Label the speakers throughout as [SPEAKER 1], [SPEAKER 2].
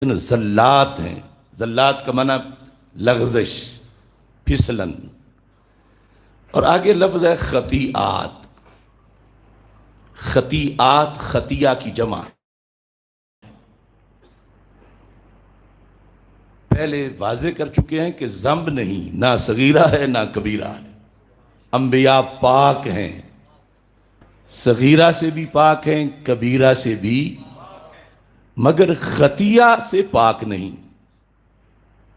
[SPEAKER 1] زلات ہیں۔ زلات کا معنی لغزش، پھسلن، اور آگے لفظ ہے خطیئات۔ خطیئات خطیہ کی جمع۔ پہلے واضح کر چکے ہیں کہ ذنب نہیں، نہ صغیرہ ہے نہ کبیرہ ہے۔ انبیاء پاک ہیں، صغیرہ سے بھی پاک ہیں، کبیرہ سے بھی، مگر خطیہ سے پاک نہیں۔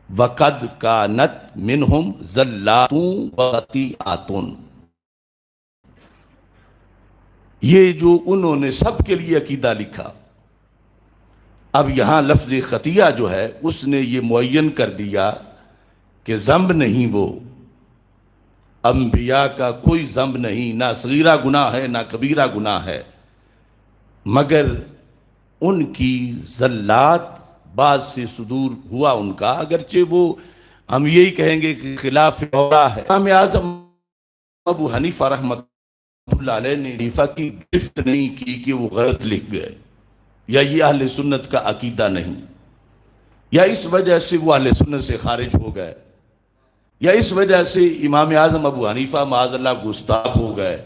[SPEAKER 1] وَقَدْ كَانَتْ مِنْهُمْ زَلَّاتٌ وَخَطِیئَاتٌ، یہ جو انہوں نے سب کے لیے عقیدہ لکھا۔ اب یہاں لفظ خطیہ جو ہے اس نے یہ معین کر دیا کہ ذنب نہیں، وہ انبیاء کا کوئی ذنب نہیں، نہ صغیرہ گناہ ہے نہ کبیرہ گناہ ہے، مگر ان کی زلات بعض سے صدور ہوا ان کا، اگرچہ وہ ہم یہی کہیں گے کہ خلاف اورا ہے۔ امام اعظم ابو حنیفہ رحمۃ اللہ علیہ نے حنیفہ کی گرفت نہیں کی کہ وہ غلط لکھ گئے یا یہ اہل سنت کا عقیدہ نہیں، یا اس وجہ سے وہ اہل سنت سے خارج ہو گئے، یا اس وجہ سے امام اعظم ابو حنیفہ معاذ اللہ گستاخ ہو گئے۔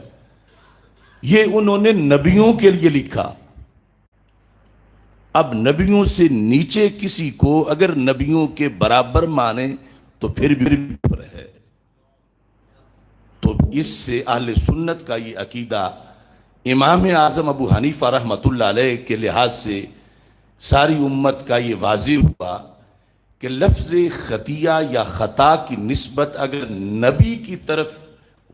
[SPEAKER 1] یہ انہوں نے نبیوں کے لیے لکھا۔ اب نبیوں سے نیچے کسی کو اگر نبیوں کے برابر مانے تو پھر بھی کفر ہے۔ تو اس سے اہل سنت کا یہ عقیدہ امام اعظم ابو حنیفہ رحمۃ اللہ علیہ کے لحاظ سے ساری امت کا یہ واضح ہوا کہ لفظ خطیہ یا خطا کی نسبت اگر نبی کی طرف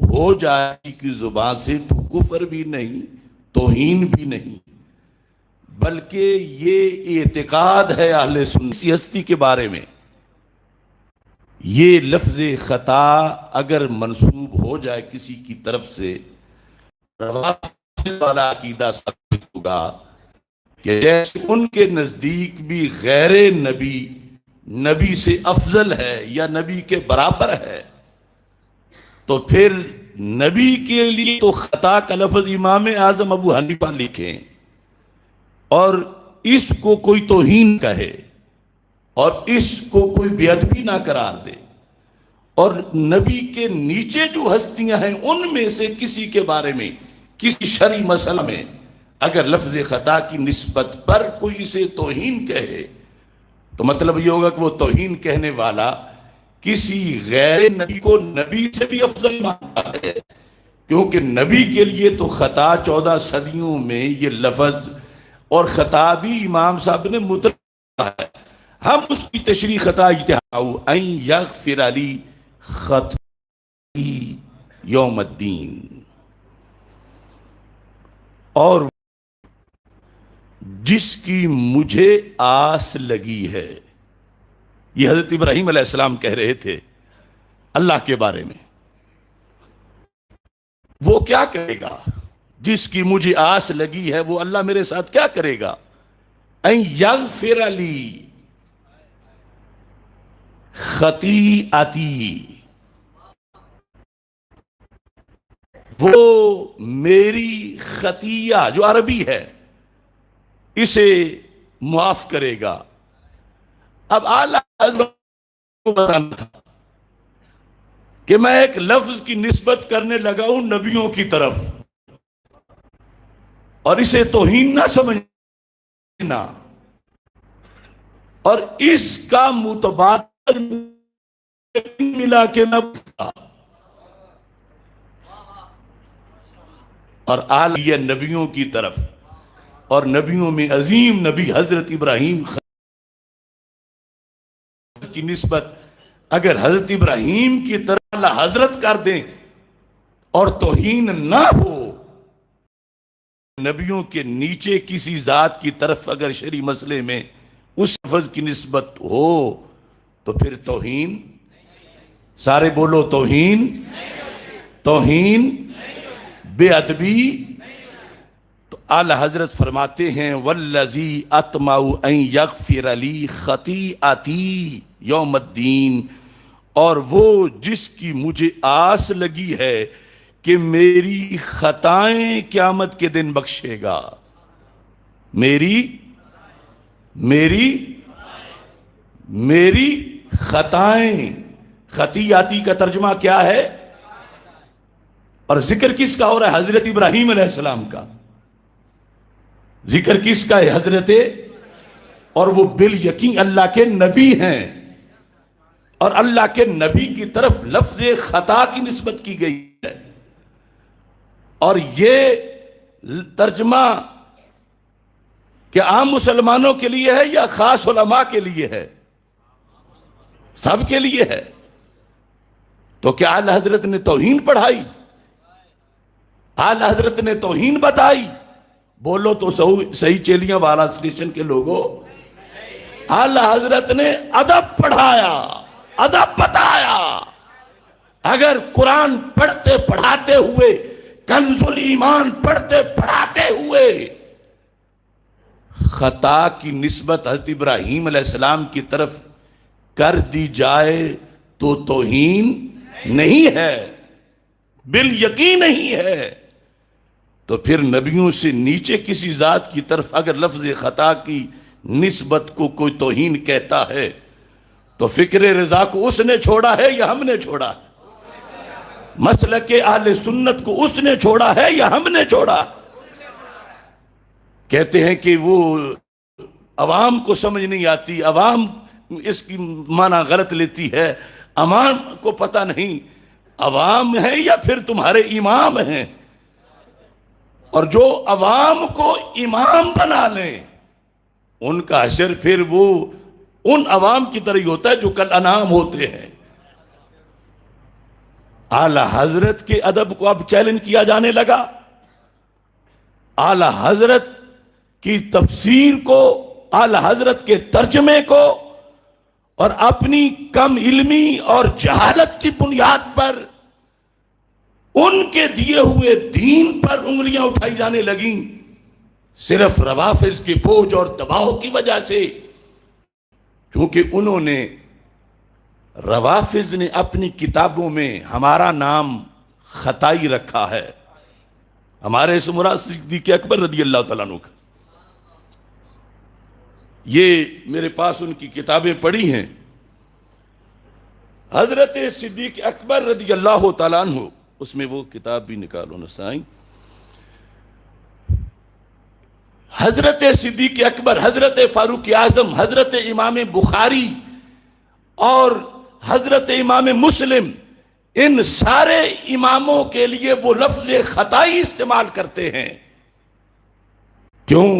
[SPEAKER 1] ہو جائے کسی کی زبان سے تو کفر بھی نہیں، توہین بھی نہیں، بلکہ یہ اعتقاد ہے اہل سنت کی ہستی کے بارے میں۔ یہ لفظ خطا اگر منسوب ہو جائے کسی کی طرف سے، روافض والا عقیدہ ثابت ہوگا کہ جیسے ان کے نزدیک بھی غیر نبی نبی سے افضل ہے یا نبی کے برابر ہے، تو پھر نبی کے لیے تو خطا کا لفظ امام اعظم ابو حنیفہ لکھیں اور اس کو کوئی توہین کہے اور اس کو کوئی بے ادبی نہ قرار دے، اور نبی کے نیچے جو ہستیاں ہیں ان میں سے کسی کے بارے میں کسی شرعی مسئلہ میں اگر لفظ خطا کی نسبت پر کوئی اسے توہین کہے تو مطلب یہ ہوگا کہ وہ توہین کہنے والا کسی غیر نبی کو نبی سے بھی افضل مانتا ہے، کیونکہ نبی کے لیے تو خطا 14 صدیوں میں یہ لفظ اور خطا بھی امام صاحب نے مطلق ہے۔ ہم اس کی تشریح خطا اجتہاد ان یغفر لی خطی یوم الدین، اور جس کی مجھے آس لگی ہے، یہ حضرت ابراہیم علیہ السلام کہہ رہے تھے اللہ کے بارے میں۔ وہ کیا کرے گا؟ جس کی مجھے آس لگی ہے وہ اللہ میرے ساتھ کیا کرے گا؟ ان یغفر لی خطیئتی، وہ میری خطیہ جو عربی ہے اسے معاف کرے گا۔ اب اعلیٰ حضرت کو بتانا تھا کہ میں ایک لفظ کی نسبت کرنے لگا ہوں نبیوں کی طرف، اور اسے توہین نہ سمجھنا، اور اس کا متبادل ملا کے نہ بتا، اور اعلیٰ نبیوں کی طرف، اور نبیوں میں عظیم نبی حضرت ابراہیم کی نسبت اگر حضرت ابراہیم کی طرح اللہ حضرت کر دیں اور توہین نہ ہو، نبیوں کے نیچے کسی ذات کی طرف اگر شرعی مسئلے میں اس لفظ کی نسبت ہو تو پھر توہین، سارے بولو توہین، توہین، بے ادبی۔ تو اعلی حضرت فرماتے ہیں والذی اطمع ان یغفر لی خطیئتی یوم الدین، اور وہ جس کی مجھے آس لگی ہے کہ میری خطائیں قیامت کے دن بخشے گا، میری میری خطائیں، خطیاتی کا ترجمہ کیا ہے؟ اور ذکر کس کا ہو رہا ہے؟ حضرت ابراہیم علیہ السلام کا ذکر کس کا ہے؟ حضرت، اور وہ بالیقین اللہ کے نبی ہیں، اور اللہ کے نبی کی طرف لفظ خطا کی نسبت کی گئی ہے۔ اور یہ ترجمہ کیا عام مسلمانوں کے لیے ہے یا خاص علماء کے لیے ہے؟ سب کے لیے ہے۔ تو کیا اعلی حضرت نے توہین پڑھائی؟ اعلی حضرت نے توہین بتائی؟ بولو تو صحیح چیلیاں والا اسٹیشن کے لوگوں، اعلی حضرت نے ادب پڑھایا، ادب بتایا۔ اگر قرآن پڑھتے پڑھاتے ہوئے، کنز الایمان پڑھتے پڑھاتے ہوئے خطا کی نسبت حضرت ابراہیم علیہ السلام کی طرف کر دی جائے تو توہین نہیں ہے، بالیقین نہیں ہے۔ تو پھر نبیوں سے نیچے کسی ذات کی طرف اگر لفظ خطا کی نسبت کو کوئی توہین کہتا ہے تو فکر رضا کو اس نے چھوڑا ہے یا ہم نے چھوڑا؟ مسلک اہل سنت کو اس نے چھوڑا ہے یا ہم نے چھوڑا؟ کہتے ہیں کہ وہ عوام کو سمجھ نہیں آتی، عوام اس کی معنی غلط لیتی ہے، عوام کو پتہ نہیں۔ عوام ہیں یا پھر تمہارے امام ہیں؟ اور جو عوام کو امام بنا لیں ان کا حشر پھر وہ ان عوام کی طرح ہی ہوتا ہے جو کل انعام ہوتے ہیں۔ اعلی حضرت کے ادب کو اب چیلنج کیا جانے لگا، اعلی حضرت کی تفسیر کو، اعلی حضرت کے ترجمے کو، اور اپنی کم علمی اور جہالت کی بنیاد پر ان کے دیے ہوئے دین پر انگلیاں اٹھائی جانے لگیں، صرف روافض کے بوجھ اور دباؤ کی وجہ سے۔ چونکہ انہوں نے، روافض نے اپنی کتابوں میں ہمارا نام خطائی رکھا ہے، ہمارے سے مراد صدیق اکبر رضی اللہ تعالیٰ عنہ کا۔ یہ میرے پاس ان کی کتابیں پڑھی ہیں، حضرت صدیق اکبر رضی اللہ تعالیٰ عنہ، اس میں وہ کتاب بھی نکالو نسائیں، حضرت صدیق اکبر، حضرت فاروق اعظم، حضرت امام بخاری اور حضرت امام مسلم، ان سارے اماموں کے لیے وہ لفظ خطائی استعمال کرتے ہیں۔ کیوں؟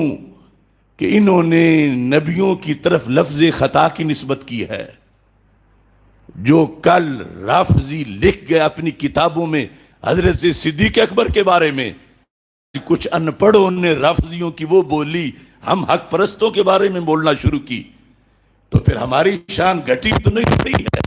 [SPEAKER 1] کہ انہوں نے نبیوں کی طرف لفظ خطا کی نسبت کی ہے۔ جو کل رافضی لکھ گئے اپنی کتابوں میں حضرت صدیق اکبر کے بارے میں، کچھ ان پڑھوں نے رافضیوں کی وہ بولی، ہم حق پرستوں کے بارے میں بولنا شروع کی، تو پھر ہماری شان گھٹی تو نہیں رہی ہے۔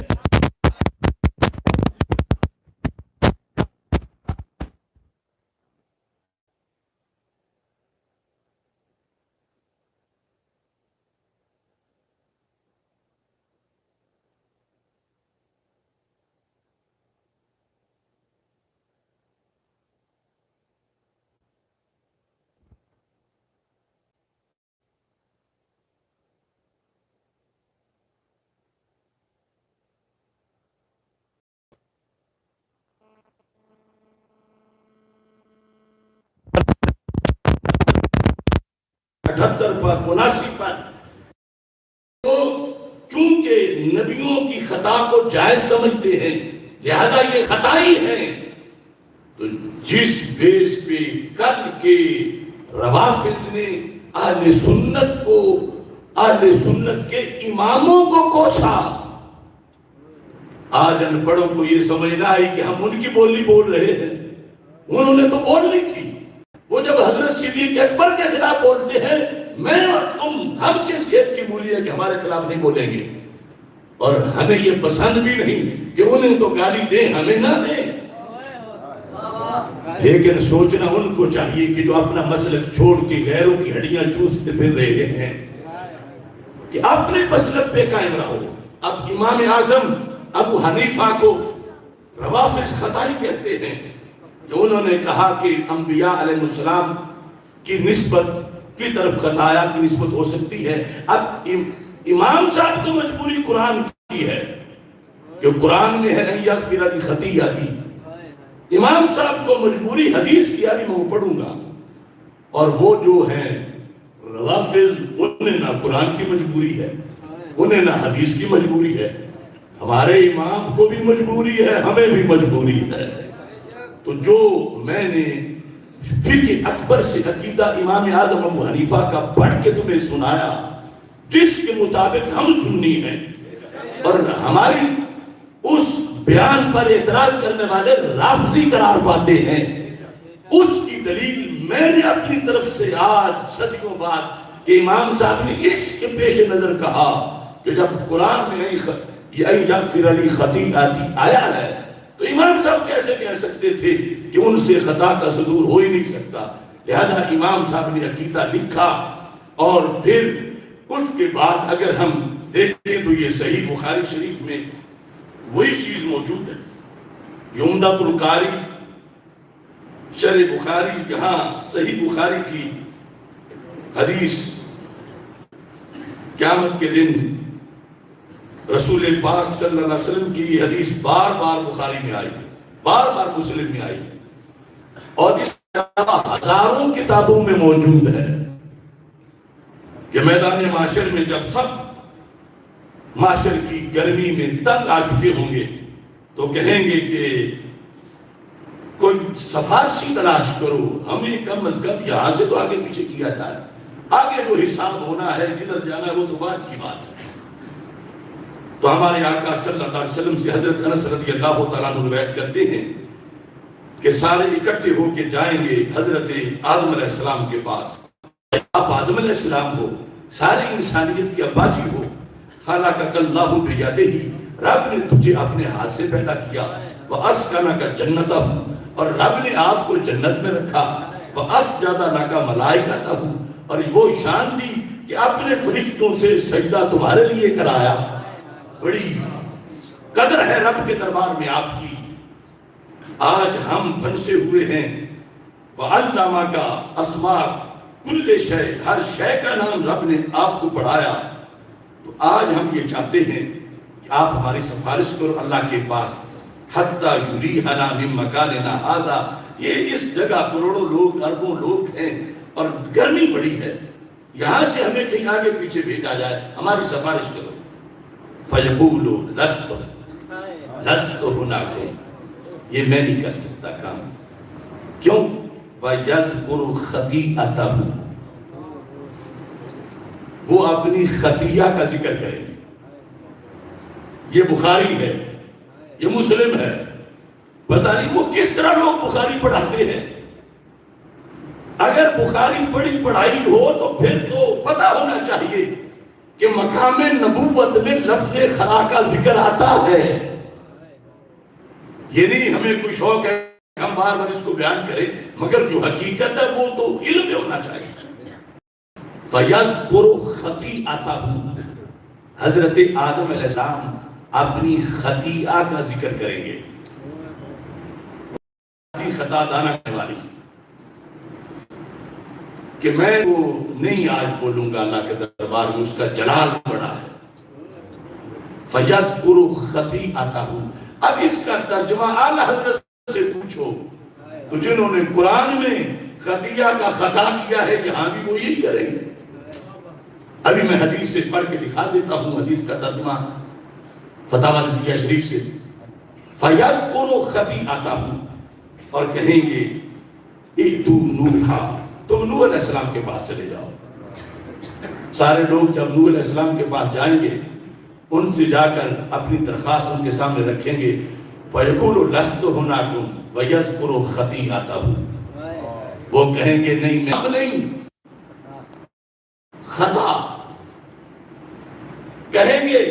[SPEAKER 1] پر مناسب پر تو چونکہ نبیوں کی خطا کو جائز سمجھتے ہیں لہذا یہ خطائی ہے، تو جس بیس پہ کل کے روافض نے اہل سنت کو، اہل سنت کے اماموں کو کوسا، آج ان پڑھوں کو یہ سمجھنا ہے کہ ہم ان کی بولی بول رہے ہیں، انہوں نے تو بولنی تھی۔ وہ جب حضرت صدیق اکبر کے خلاف بولتے ہیں، میں اور تم ہم کس کھیت کی مولی ہے کہ ہمارے خلاف نہیں بولیں گے؟ اور ہمیں یہ پسند بھی نہیں کہ انہیں تو گالی دیں، ہمیں نہ دیں۔ لیکن سوچنا ان کو چاہیے کہ جو اپنا مسلک چھوڑ کے غیروں کی ہڈیاں چوستے پھر رہے ہیں کہ اپنے مسلک پہ قائم رہو۔ اب امام اعظم ابو حنیفہ کو روافض خطائی کہتے ہیں، جو انہوں نے کہا کہ انبیاء علیہ السلام کی نسبت کی طرف خطایا کی نسبت ہو سکتی ہے۔ اب امام صاحب کو مجبوری قرآن کی ہے کہ قرآن میں ہے یغفر لی خطیئتی، امام صاحب کو مجبوری حدیث کی یعنی میں وہ پڑھوں گا، اور وہ جو ہیں روافض انہیں نہ قرآن کی مجبوری ہے، انہیں نہ حدیث کی مجبوری ہے، ہمارے امام کو بھی مجبوری ہے، ہمیں بھی مجبوری ہے۔ تو جو میں نے فقہ اکبر سے عقیدہ امام اعظم ابو حنیفہ کا پڑھ کے تمہیں سنایا، جس کے مطابق ہم سنی ہیں، اور ہماری اس بیان پر اعتراض کرنے والے رافضی قرار پاتے ہیں، اس کی دلیل میں نے اپنی طرف سے آج صدیوں بعد کہ امام صاحب نے اس کے پیش نظر کہا کہ جب قرآن میں یغفر لی خطیئتی آیا ہے تو امام صاحب کیسے کہہ سکتے تھے کہ ان سے خطا کا صدور ہو ہی نہیں سکتا، لہذا امام صاحب نے عقیدہ لکھا، اور پھر اس کے بعد اگر ہم دیکھیں تو یہ صحیح بخاری شریف میں وہی چیز موجود ہے، یہ عمدۃ القاری شرح بخاری، یہاں صحیح بخاری کی حدیث قیامت کے دن رسول پاک صلی اللہ علیہ وسلم کی یہ حدیث بار بار بخاری میں آئی ہے، بار بار مسلم میں آئی ہے، اور اس ہزاروں کتابوں میں موجود ہے کہ میدان معاشر میں جب سب معاشر کی گرمی میں تنگ آ چکے ہوں گے تو کہیں گے کہ کوئی سفارشی تلاش کرو، ہمیں کم از کم یہاں سے تو آگے پیچھے کیا جائے، آگے جو حساب ہونا ہے جدھر جانا ہے وہ تو بعد کی بات ہے۔ تو ہمارے آقا صلی اللہ علیہ وسلم سے حضرت انس رضی اللہ تعالیٰ عنہ روایت کرتے ہیں کہ سارے اکٹھے ہو کے جائیں گے حضرت آدم علیہ السلام کے پاس، آپ آدم علیہ السلام ہو، ساری انسانیت کی اباجی ہو، خلقک اللہ بیدہ، رب نے تجھے اپنے ہاتھ سے پیدا کیا، وَأَسْكَنَكَ جَنَّتَهُ، اور رب نے آپ کو جنت میں رکھا، وَأَسْجَدَ لَكَ مَلَائِكَتَهُ، اور وہ شان دی کہ اپنے فرشتوں سے سجدہ تمہارے لیے کرایا۔ بڑی قدر ہے رب کے دربار میں آپ کی، آج ہم پھنسے ہوئے ہیں، وَعَلَّمَكَ أَسْمَاءَ كُلِّ شَيْءٍ، ہر شے کا نام رب نے آپ کو پڑھایا۔ تو آج ہم یہ چاہتے ہیں کہ آپ ہماری سفارش کرو اللہ کے پاس، حَتَّى يُرِيحَنَا مِن مَكَانِنَا هَذَا، یہ اس جگہ کروڑوں لوگ اربوں لوگ ہیں اور گرمی بڑی ہے، یہاں سے ہمیں کہیں آگے پیچھے بھیجا جائے، ہماری سفارش کرو۔ فَيَقُولُ لَسْتُ هُنَاكُمْ، یہ میں نہیں کر سکتا کام، کیوں؟ وَيَذْكُرُ خَطِيئَتَهُ، وہ اپنی خطیہ کا ذکر کریں گے۔ یہ بخاری ہے، یہ مسلم ہے، پتہ نہیں وہ کس طرح لوگ بخاری پڑھاتے ہیں۔ اگر بخاری پڑھی پڑھائی ہو تو پھر تو پتہ ہونا چاہیے کہ مقام نبوت میں لفظ خلا کا ذکر آتا ہے، یہ نہیں ہمیں کوئی شوق ہے ہم بار بار اس کو بیان کریں، مگر جو حقیقت ہے وہ تو علم میں ہونا چاہیے۔ فَيَذْكُرُ خَطِيئَتَهُ، حضرت آدم علیہ السلام اپنی خطیئہ کا ذکر کریں گے، خطا دانا کرنے والی، کہ میں وہ نہیں آج بولوں گا اللہ کے دربار میں، اس کا جلال بڑا ہے۔ فَيَذْكُرُ خَطِيئَتَهُ، اب اس کا ترجمہ اعلیٰ حضرت سے پوچھو تو جنہوں نے قرآن میں خطیہ کا خطا کیا ہے یہاں بھی وہ یہی کریں گے۔ ابھی میں حدیث سے پڑھ کے دکھا دیتا ہوں، حدیث کا ترجمہ فتاوی رضویہ شریف سے۔ فَيَذْكُرُ خَطِيئَتَهُ، اور کہیں گے اِئْتُوا نُوحًا، تم نوح علیہ السلام کے پاس چلے جاؤ۔ سارے لوگ جب نوح علیہ السلام کے پاس جائیں گے، ان سے جا کر اپنی درخواست ان کے سامنے رکھیں گے، فَيَقُولُ لَسْتُ هُنَاكُمْ وَيَذْكُرُ خَطِيئَتَهُ، وہ کہیں گے نہیں میں اب نہیں، خطا کہیں گے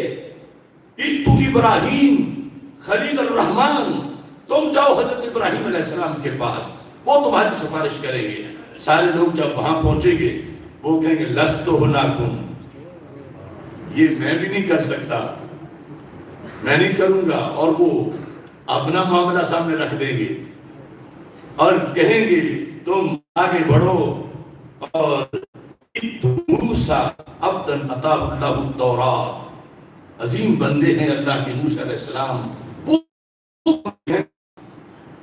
[SPEAKER 1] اِئْتُوا ابراہیم خلیل الرحمن، تم جاؤ حضرت ابراہیم علیہ السلام کے پاس، وہ تمہاری سفارش کریں گے۔ سارے لوگ جب وہاں پہنچیں گے وہ کہیں گے لَسْتُ هُنَاكُمْ، یہ میں بھی نہیں کر سکتا، میں نہیں کروں گا، اور وہ اپنا معاملہ سامنے رکھ دیں گے اور کہیں گے تم آگے بڑھو اور موسیٰ عبدًا اتاہ اللہ التوراۃ، عظیم بندے ہیں اللہ کے موسیٰ علیہ السلام۔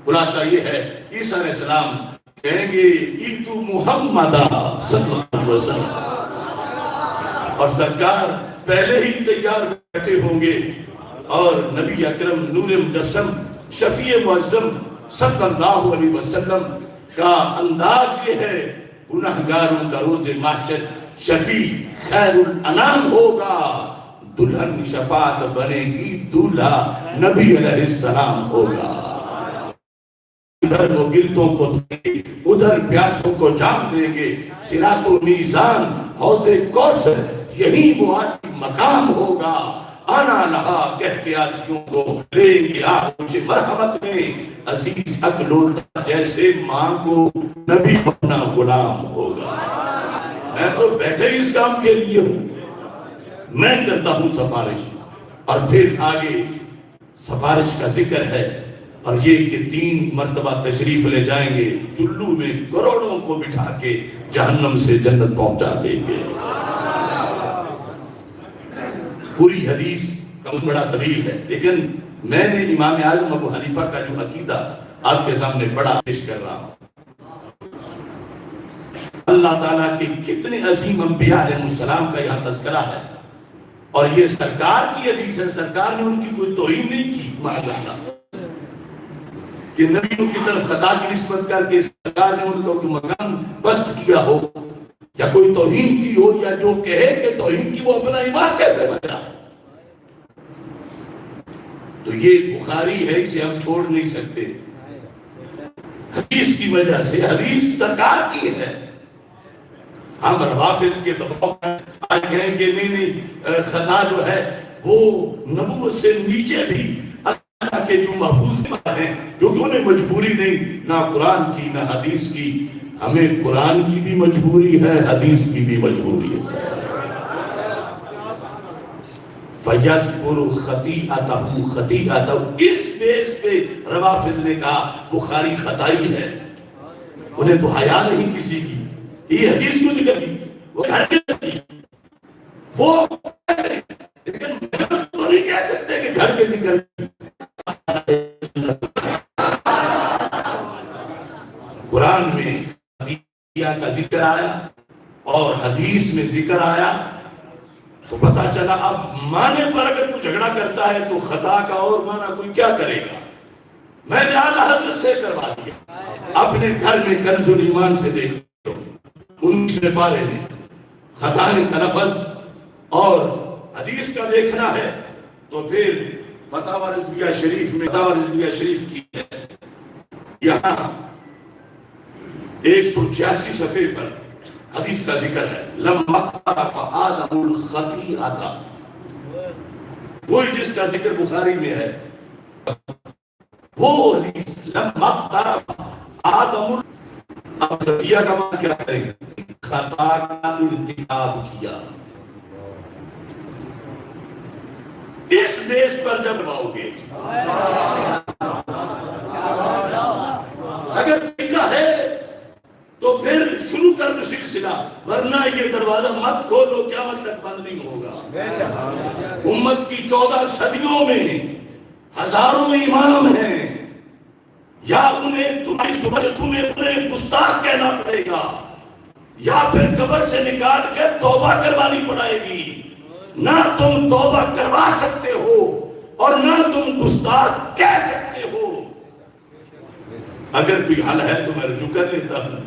[SPEAKER 1] خلاصہ یہ ہے عیسیٰ علیہ السلام کہیں گے ایتو محمد صلی اللہ علیہ وسلم، اور سرکار پہلے ہی تیار بیٹھے ہوں گے، اور نبی اکرم نور مجسم شفیع معظم صلی اللہ علیہ وسلم کا انداز یہ ہے، گناہگاروں کا روز محشر شفیع خیر الانام ہوگا، دلہن شفاعت بنے گی، دولہا نبی علیہ السلام ہوگا۔ ادھر وہ گلتوں کو دیں گے، ادھر پیاسوں کو جام دیں گے، صراط و میزان حوض کوثر یہی وہ آدمی مقام ہوگا۔ آنا لہا کہہ کے آسیوں کو لیں گے آغوش مرحمت میں، عزیز حق لوٹا جیسے ماں کو نبی اپنا غلام ہوگا۔ میں تو بیٹھے اس کام کے لیے ہوں، میں کرتا ہوں سفارش، اور پھر آگے سفارش کا ذکر ہے، اور یہ کہ 3 مرتبہ تشریف لے جائیں گے، چلو میں کروڑوں کو بٹھا کے جہنم سے جنت پہنچا دیں گے۔ پوری حدیث کا بڑا طویل ہے، لیکن میں نے امام اعظم ابو حنیفہ کا جو عقیدہ آپ کے سامنے بڑا پیش کر رہا ہوں۔ اللہ تعالیٰ کے کتنے عظیم انبیاء علیہ السلام کا یہاں تذکرہ ہے، اور یہ سرکار کی حدیث ہے، سرکار نے ان کی کوئی توہین نہیں کی معاذ اللہ، کہ نبیوں کی طرف خطا کی نسبت کر کے سرکار نے ان کو مقام بست کیا ہو، یا کوئی توہین کی ہو، یا جو کہے کہ توہین کی وہ اپنا ایمان کیسے بچا۔ تو یہ بخاری ہے، اسے ہم چھوڑ نہیں سکتے، حدیث کی وجہ سے، حدیث سرکار کی ہے۔ ہم روافظ کے دباؤ آج کہیں کہ نہیں خطا جو ہے وہ نبوت سے نیچے بھی اللہ کے جو محفوظ ہیں، جو کہ انہیں مجبوری نہیں، نہ قرآن کی نہ حدیث کی، ہمیں قرآن کی بھی مجبوری ہے، حدیث کی بھی مجبوری ہے۔ فَيَذْكُرُ خَطِيئَتَهُ خَطِيئَتَهُ، اس بیس پہ روافظ نے کہا بخاری خطائی ہے، انہیں تو حیا نہیں کسی کی، یہ حدیث کیوں ذکر کی، وہ گھر کے ذکر کی، وہ لیکن تو نہیں کہہ سکتے کہ گھر کے ذکر کی۔ قرآن میں خطیہ کا ذکر آیا اور حدیث میں ذکر آیا، تو پتا چلا اب معنی پر اگر کوئی جھگڑا کرتا ہے تو خطا کا اور معنی کوئی کیا کرے گا۔ میں نے اعلیٰ حضرت سے کروا دیا، اپنے گھر میں کنز الایمان سے دیکھ لو، 19ویں پارے میں خطانے کا لفظ اور حدیث کا دیکھنا ہے، تو پھر فتاوی رضویہ شریف میں، فتاوی رضویہ شریف کی ہے، یہاں 186 صفحے پر حدیث کا ذکر ہے، لما اقترف آدم الخطیئۃ، وہی جس کا ذکر بخاری میں ہے، وہ حدیث لما اقترف آدم خطیہ کا معنی کیا کریں گے، خطا کا ارتکاب کیا۔ اس بیس پر جب باؤ گے، اگر طریقہ ہے تو پھر شروع کر دو سلسلہ، ورنہ یہ دروازہ مت کھولو، قیامت تک بند نہیں ہوگا۔ امت کی 14 صدیوں میں ہزاروں امام ہیں، یا انہیں تمہاری سمجھ تمہیں انہیں گستاخ کہنا پڑے گا، یا پھر قبر سے نکال کے توبہ کروانی پڑے گی۔ نہ تم توبہ کروا سکتے ہو اور نہ تم گستاخ کہہ سکتے ہو۔ اگر کوئی حل ہے تو میں رجوع کر لیتا ہوں،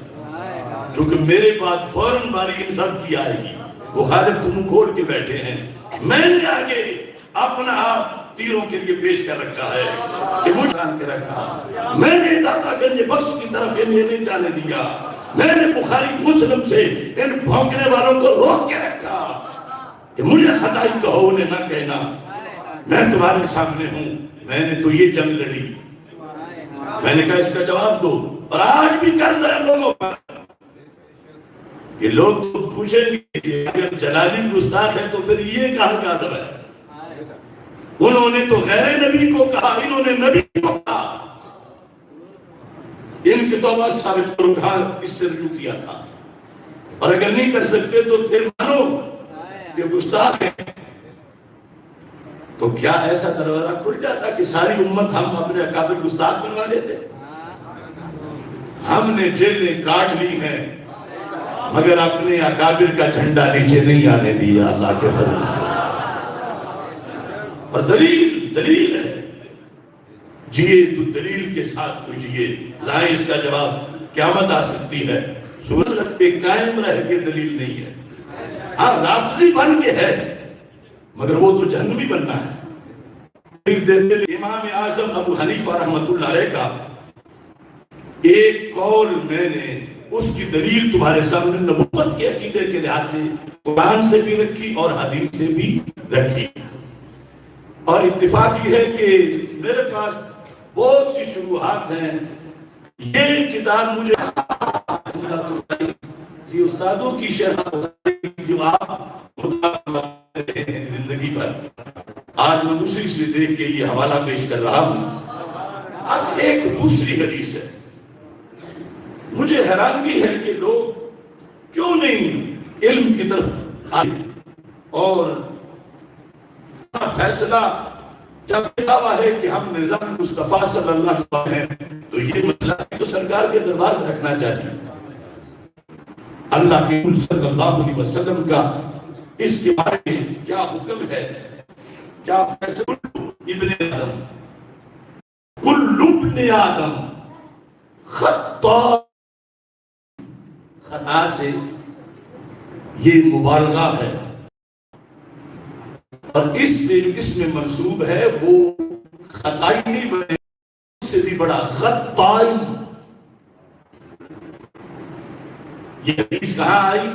[SPEAKER 1] کیونکہ میرے بعد فوراً باری ان سب کی آئے گی۔ مخالف تم کھول کے بیٹھے ہیں، میں نے آگے اپنا آپ تیروں کے لیے پیش کر رکھا ہے کہ مجھے آن کے رکھا، میں نے داتا گنج بخش کی طرف انہیں نہیں جانے دیا، میں نے بخاری مسلم سے ان بھونکنے والوں کو روک کے رکھا کہ مجھے خطائی کہو انہیں نہ کہنا، میں تمہارے سامنے ہوں، میں نے تو یہ جنگ لڑی، میں نے کہا اس کا جواب دو، اور آج بھی قرض ہے لوگوں پر۔ یہ لوگ تو پوچھیں گے اگر جلالی گستاخ ہے تو پھر یہ کہاں کا ادب ہے؟ انہوں نے تو غیر نبی کو کہا، انہوں نے نبی کو کہا۔ ان کی توبہ ثابت کرو، کہاں اس سے رجوع کیا تھا، اور اگر نہیں کر سکتے تو پھر مانو کہ گستاخ ہیں. تو کیا ایسا دروازہ کھل جاتا کہ ساری امت ہم اپنے اکابر گستاخ بنوا لیتے؟ ہم نے جیلیں کاٹ لی ہیں مگر اپنے اکابر کا جھنڈا نیچے نہیں آنے دیا اللہ کے فضل سے. اور دلیل ہے، جیے تو دلیل کے ساتھ کوئی جیے. لائیں اس کا جواب قیامت آ سکتی ہے. سورت پہ قائم رہ کے دلیل نہیں ہے. ہاں رافضی بن کے ہے مگر وہ تو جہنمی بننا ہے. امام اعظم ابو حنیفہ رحمۃ اللہ علیہ کا ایک قول میں نے اس کی دلیل تمہارے سامنے نبوت کے عقیدے کے لحاظ سے قرآن سے بھی رکھی اور حدیث سے بھی رکھی. اور اتفاق یہ ہے کہ میرے پاس بہت سی شروحات ہیں. یہ کتاب مجھے استادوں کی شرح جو آپ زندگی پر آج میں دوسری سے دیکھ کے یہ حوالہ پیش کر رہا ہوں. اب ایک دوسری حدیث ہے. مجھے حیرانگی ہے کہ لوگ کیوں نہیں علم کی طرف آئے اور فیصلہ جب دعویٰ ہے کہ ہم نظام مصطفیٰ صلی اللہ علیہ وسلم ہیں تو یہ مسئلہ تو سرکار کے دربار میں رکھنا چاہیے. اللہ کے رسول صلی اللہ علیہ وسلم کا اس کے بارے میں کیا حکم ہے، کیا فیصلہ. کل ابن آدم خطا، خطا سے یہ مبالغہ ہے اور اس سے اس میں منسوب ہے وہ خطائی نہیں بنے اس سے بھی بڑا خطائی. یہ حدیث کہاں آئی؟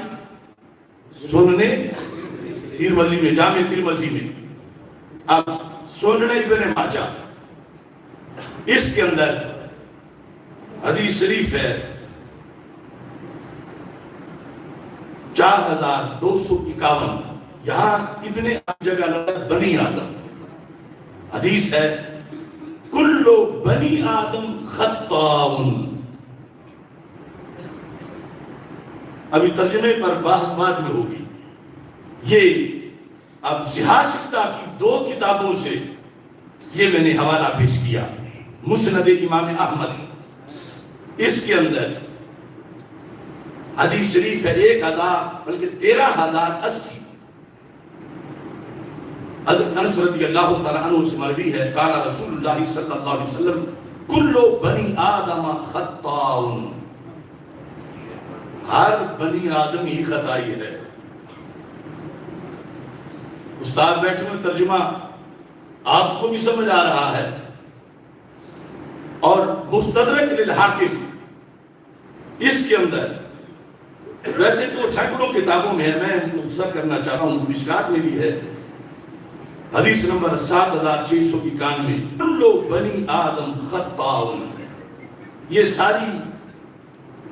[SPEAKER 1] سننے ترمذی میں، جامع ترمذی میں. اب سننے ابن ماجہ اس کے اندر حدیث شریف ہے 4251. یہاں ابن جگہ بنی آدم حدیث ہے کلو بنی آدم خطاؤن. ابھی ترجمے پر بحث بعد میں ہوگی. یہ اب صحاح کی 2 کتابوں سے یہ میں نے حوالہ پیش کیا. مسند امام احمد اس کے اندر حدیث شریف ہے 13,080. حضرت انس رضی اللہ تعالیٰ عنہ سے مروی ہے قال رسول اللہ صلی اللہ علیہ وسلم کلو بنی آدم خطاؤن. ہر بنی آدم ہی خطائی ہے. استاد بیٹھے میں ترجمہ آپ کو بھی سمجھ آ رہا ہے. اور مستدرک للحاکم اس کے اندر ویسے تو سینکڑوں کتابوں میں ہے، میں مختصر کرنا چاہتا ہوں. مشکات میں بھی ہے حدیث نمبر 7691 کلو بنی آدم خطاؤن. یہ ساری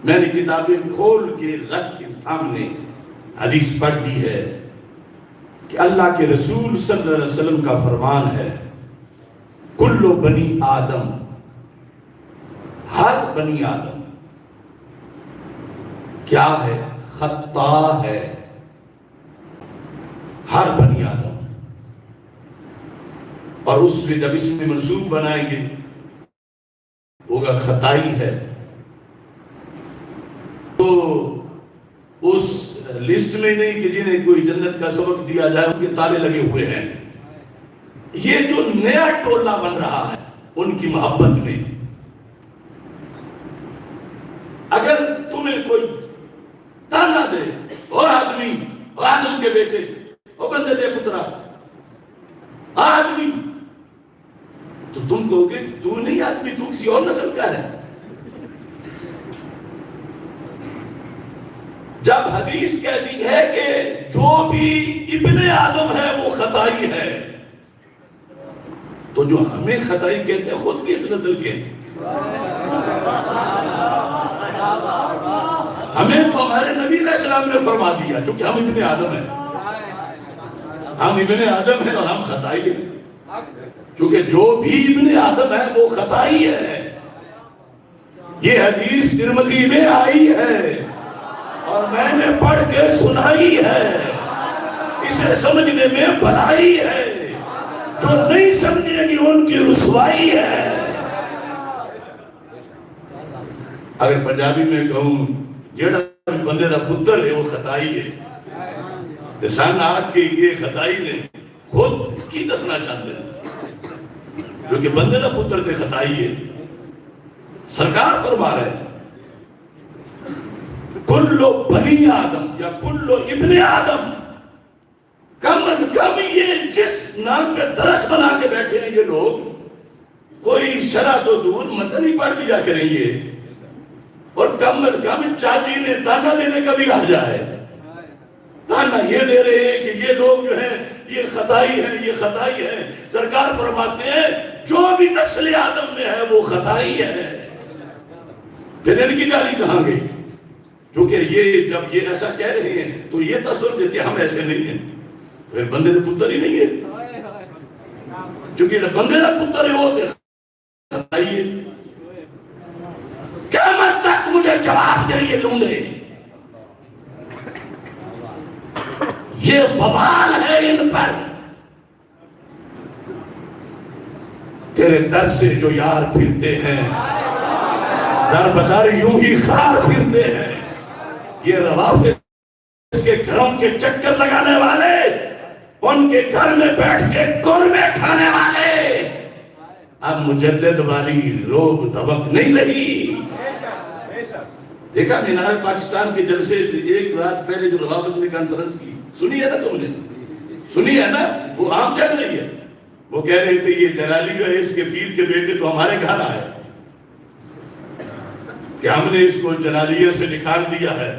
[SPEAKER 1] میں نے کتابیں کھول کے رکھ کے سامنے حدیث پڑھ دی ہے کہ اللہ کے رسول صلی اللہ علیہ وسلم کا فرمان ہے کلو بنی آدم، ہر بنی آدم کیا ہے؟ خطا ہے. ہر بنی آدم. اور اس میں جب اس میں منصوب بنائیں گے ہوگا خطائی ہے تو اس لسٹ میں نہیں کہ جنہیں کوئی جنت کا سبق دیا جائے ان کے تالے لگے ہوئے ہیں. یہ جو نیا ٹولہ بن رہا ہے ان کی محبت میں، اگر تمہیں کوئی تانا دے اور آدمی، اور آدم کے بیٹے، اور بندے دے پترا آدمی، تو تم کہو گے تو نہیں آدمی، تو کسی اور نسل کا ہے. جب حدیث کہتی ہے کہ جو بھی ابن آدم ہے وہ خطائی ہے، تو جو ہمیں خطائی کہتے ہیں خود کس نسل کے ہیں؟ ہمیں تو ہمارے نبی علیہ السلام نے فرما دیا چونکہ ہم ابن آدم ہیں. ہم ابن آدم ہیں اور ہم خطائی ہیں کیونکہ جو بھی ابن آدم ہے وہ خطائی ہے. یہ حدیث ترمذی میں آئی ہے. اور میں نے پڑھ کے سنائی ہے، اسے سمجھنے میں بھلائی ہے، جو نہیں سمجھے گی ان کی رسوائی ہے۔ اگر پنجابی میں کہوں جیڑا بندے دا پتر ہے وہ خطائی ہے، تے سن آگ کے یہ خطائی نے خود کی دسنا چاہتے ہیں، جو کہ بندے دا پتر تے خطائی ہے۔ سرکار فرما رہے ہیں کلو بنی آدم یا کلو ابن آدم، کم از کم یہ جس نام پہ درس بنا کے بیٹھے ہیں یہ لوگ، کوئی شرع تو دور متن ہی پڑھ دیا کریں یہ، اور کم از کم چاچی نے تانا دینے کا بھی کہا جائے، تانا یہ دے رہے ہیں کہ یہ لوگ جو ہیں یہ خطائی ہیں، یہ خطائی ہیں۔ سرکار فرماتے ہیں جو بھی نسل آدم میں ہے وہ خطائی ہے۔ پھر ان کی گالی کہاں گئی؟ کیونکہ یہ جب یہ ایسا کہہ رہے ہیں تو یہ تصور دیتے ہم ایسے نہیں ہیں، تو پھر بندے کا پتر ہی نہیں ہے، کیونکہ بندے کا پتر ہے وہ خطائی ہے۔ قیامت تک مجھے جواب دے یہ لونڈے، یہ وبال ہے ان پر، تیرے در سے جو یار پھرتے ہیں در بدر یوں ہی خار پھرتے ہیں، یہ روافظ کے گھروں کے چکر لگانے والے، ان کے گھر میں بیٹھ کے قرمے کھانے والے، اب مجدد والی روب دبک نہیں لگی۔ دیکھا مینار پاکستان کے جلسے ایک رات پہلے جو روافظ نے کانفرنس کی، سنی ہے نا تم نے؟ سنی ہے نا؟ وہ عام چل رہی ہے۔ وہ کہہ رہے تھے یہ جلالی جو ہے اس کے پیر کے بیٹے تو ہمارے گھر آئے کہ ہم نے اس کو جلالیہ سے نکال دیا ہے۔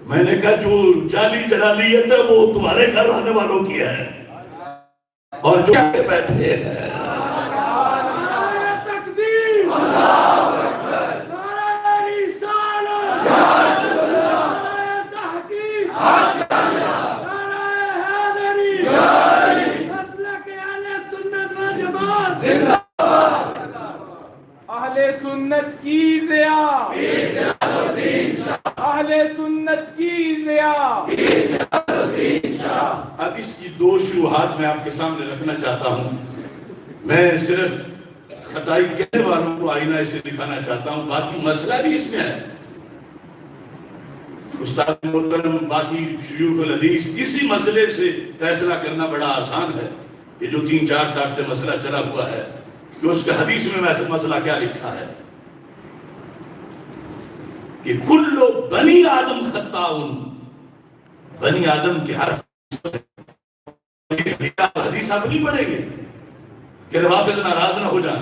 [SPEAKER 1] میں نے کہا جو جعلی جلالیت ہے وہ تمہارے گھر آنے والوں کی ہے، اور جو بیٹھے ہیں
[SPEAKER 2] اہل سنت کی ضیاء، اہل سنت کی ضیاء۔
[SPEAKER 1] اب اس کی دو شروحات میں آپ کے سامنے رکھنا چاہتا ہوں۔ میں صرف خطائی کہنے والوں کو آئینہ اسے دکھانا چاہتا ہوں، باقی مسئلہ بھی اس میں ہے۔ استاد محترم باقی شیوخ الحدیث اسی مسئلے سے فیصلہ کرنا بڑا آسان ہے، یہ جو 3-4 سال سے مسئلہ چلا ہوا ہے کہ اس کے حدیث میں مسئلہ کیا لکھا ہے کہ کلو بنی آدم خطاؤن، بنی آدم کے ہر حدیث آپ نہیں پڑھیں گے کہ روافظ ناراض نہ ہو جائیں،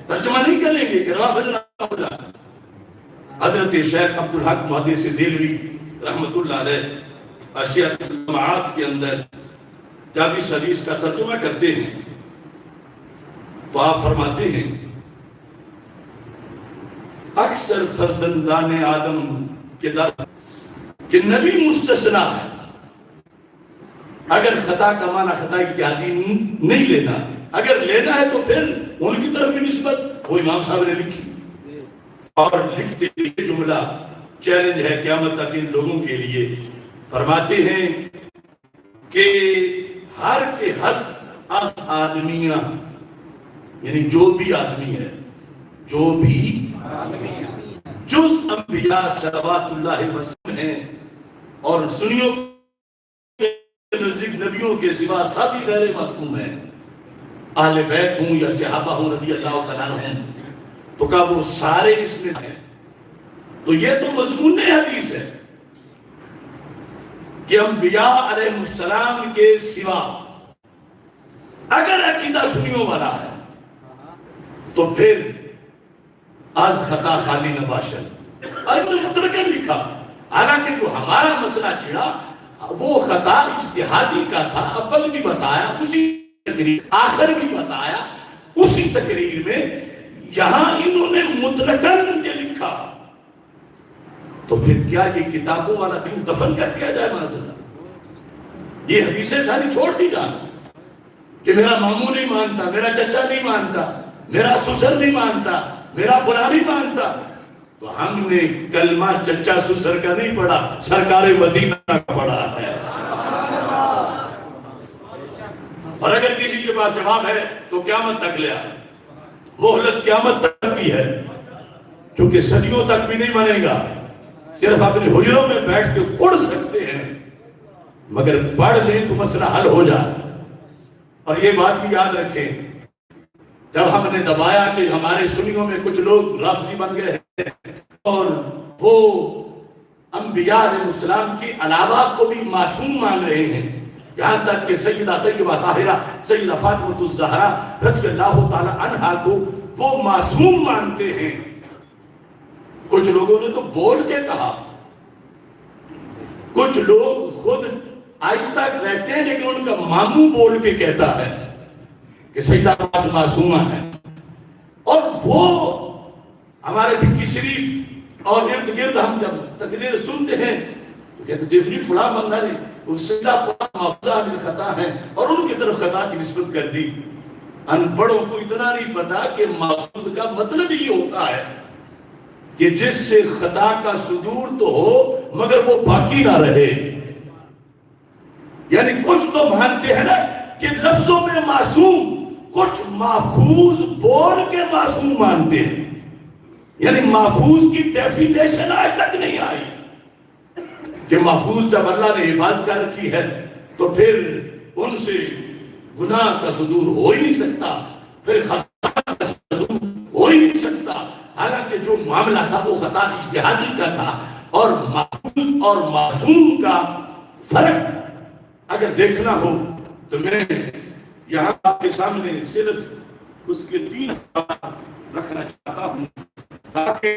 [SPEAKER 1] ترجمہ نہیں کریں گے کہ روافظ نہ ہو جائیں۔ حضرت شیخ عبدالحق محدث دہلوی رحمت اللہ علیہ اشیاء الجماعات کے اندر جب اس حدیث کا ترجمہ کرتے ہیں تو آپ فرماتے ہیں اکثر فرزندان آدم کے در کہ نبی مستثنا ہے، اگر خطا کا معنی خطا اجتہادی نہیں لینا، اگر لینا ہے تو پھر ان کی طرف بھی نسبت وہ امام صاحب نے لکھی، اور لکھتے یہ جملہ چیلنج ہے قیامت تک ان لوگوں کے لیے۔ فرماتے ہیں کہ ہر کے ہست از آدمیاں، یعنی جو بھی آدمی ہے، جو بھی جز انبیاء صلوات اللہ وسلم ہیں، اور سنیوں کے نزدیک نبیوں کے سوا سبھی غیر معصوم ہیں، اہل بیت ہوں یا صحابہ ہوں رضی اللہ تعالیٰ عنہم، تو کہا وہ سارے اس میں ہیں۔ تو یہ تو مضمون حدیث ہے کہ انبیاء علیہ السلام کے سوا اگر عقیدہ سنیوں والا ہے تو پھر از خطا خالی نباشد، اور مطلقاً لکھا، حالانکہ جو ہمارا مسئلہ چھڑا وہ خطا اجتہادی کا تھا، اول بھی بتایا اسی تقریر، آخر بھی بتایا اسی تقریر میں، یہاں انہوں نے مطلقاً یہ لکھا، تو پھر کیا یہ کتابوں والا دین دفن کر دیا جائے معاذاللہ؟ یہ حدیثیں ساری چھوڑ دی جانا کہ میرا ماموں نہیں مانتا، میرا چچا نہیں مانتا، میرا سسر نہیں مانتا، میرا فلاں نہیں مانتا، تو ہم نے کلمہ چچا سسر کا نہیں پڑھا، سرکار مدینہ کا پڑھا ہے۔ اور اگر کسی کے پاس جواب ہے تو قیامت تک لے آئے، مہلت قیامت تک کی ہے، کیونکہ صدیوں تک بھی نہیں بنے گا۔ صرف اپنے حجروں میں بیٹھ کے پڑھ سکتے ہیں، مگر پڑھ لیں تو مسئلہ حل ہو جائے۔ اور یہ بات بھی یاد رکھیں، جب ہم نے دبایا کہ ہمارے سنیوں میں کچھ لوگ رافضی بن گئے ہیں اور وہ انبیاء علیہ السلام کے علاوہ کو بھی معصوم مان رہے ہیں، یہاں تک کہ سیدہ طیبہ طاہرہ سیدہ فاطمہ الزہرا رضی اللہ تعالی عنہا کو وہ معصوم مانتے ہیں۔ کچھ لوگوں نے تو بول کے کہا، کچھ لوگ خود آہستہ رہتے ہیں لیکن ان کا ماموں بول کے کہتا ہے کہ سیدہ فاطمہ معصومہ ہے۔ اور وہ ہمارے بکی شریف اور ارد گرد ہم جب تقریر سنتے ہیں تو کہتے دیکھنی فلاں بندہ نے وہ سیدہ فاطمہ محفوظہ میں خطا ہے اور ان کی طرف خطا کی نسبت کر دی۔ ان پڑھوں کو اتنا نہیں پتا کہ محفوظ کا مطلب یہ ہوتا ہے کہ جس سے خطا کا صدور تو ہو مگر وہ باقی نہ رہے۔ یعنی کچھ تو مانتے ہیں نا کہ لفظوں میں معصوم، کچھ محفوظ بول کے معصوم مانتے ہیں، یعنی محفوظ کی ڈیفینیشن آج تک نہیں آئی کہ محفوظ جب اللہ نے حفاظت کر رکھی ہے تو پھر ان سے گناہ کا صدور ہو ہی نہیں سکتا، پھر خطا کا صدور ہو ہی نہیں سکتا۔ حالانکہ جو معاملہ تھا وہ خطا اجتہادی کا تھا، اور محفوظ اور معصوم کا فرق اگر دیکھنا ہو تو میں یہاں آپ کے سامنے صرف اس کے 3 حوالے رکھنا چاہتا ہوں تاکہ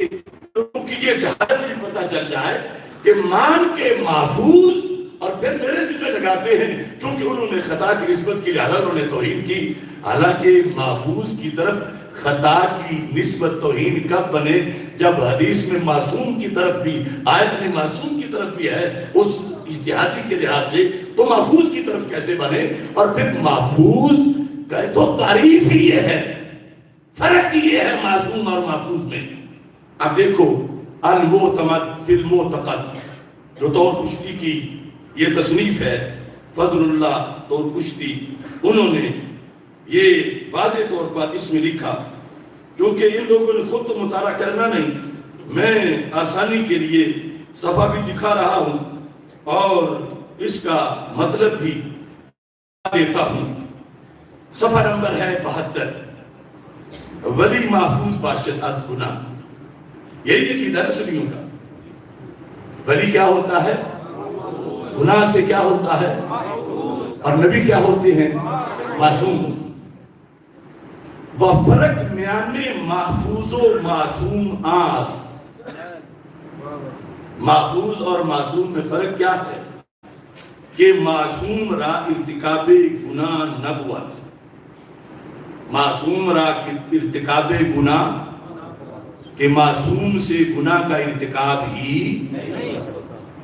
[SPEAKER 1] لوگوں کی یہ جہالت بھی پتہ چل جائے کہ مان کے محفوظ اور پھر میرے ذمہ لگاتے ہیں چونکہ انہوں نے خطا کی نسبت کی لہذا انہوں نے توہین کی۔ حالانکہ محفوظ کی طرف خطا کی نسبت توہین کب بنے؟ جب حدیث میں معصوم کی طرف بھی، آیت میں معصوم کی طرف بھی ہے اس اجتہادی کے لحاظ سے، تو محفوظ کی طرف کیسے بنے؟ اور پھر محفوظ کا تو تعریف ہی یہ ہے، فرق یہ ہے معصوم اور محفوظ میں۔ اب دیکھو المعتمد فی المعتقد جو طور کشتی کی یہ تصنیف ہے، فضل اللہ طور کشتی، انہوں نے یہ واضح طور پر اس میں لکھا، کیونکہ ان لوگوں نے خود تو مطالعہ کرنا نہیں، میں آسانی کے لیے صفحہ بھی دکھا رہا ہوں اور اس کا مطلب بھی دیتا ہوں۔ صفحہ نمبر ہے 72، ولی محفوظ باشد از گناہ۔ یہی عقیدہ ہے سنیوں کا، ولی کیا ہوتا ہے؟ گناہ سے کیا ہوتا ہے؟ اور نبی کیا ہوتے ہیں؟ معصوم۔ وفرق میانے محفوظ و معصوم آس، محفوظ اور معصوم میں فرق کیا ہے؟ کہ معصوم را ارتکاب گناہ نبوت، معصوم را ارتکاب گناہ، کہ معصوم سے گناہ کا ارتکاب ہی،